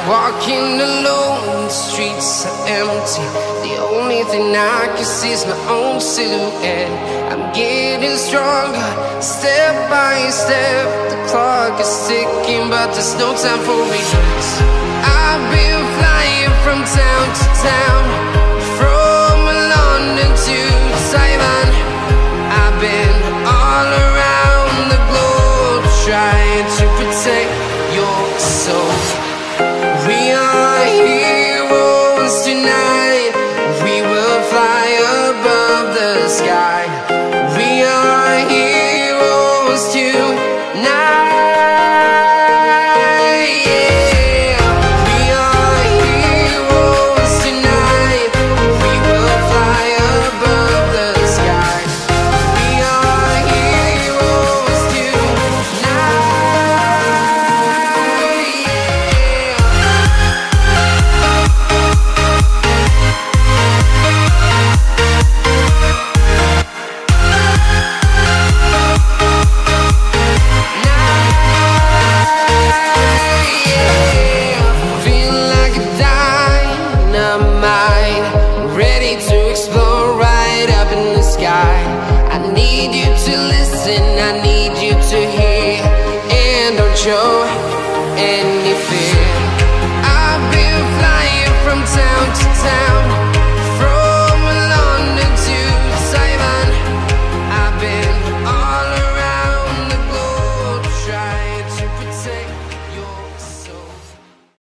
Walking alone, the streets are empty. The only thing I can see is my own silhouette. I'm getting stronger, step by step. The clock is ticking, but there's no time for regrets. I've been flying from town to town, from London to Taiwan. I've been all around the globe, trying to protect your soul. We are heroes tonight. We will fly above the sky. We are heroes tonight. Yeah. We are heroes tonight. We will fly above the sky. We are heroes tonight. Ready to explore right up in the sky. I need you to listen, I need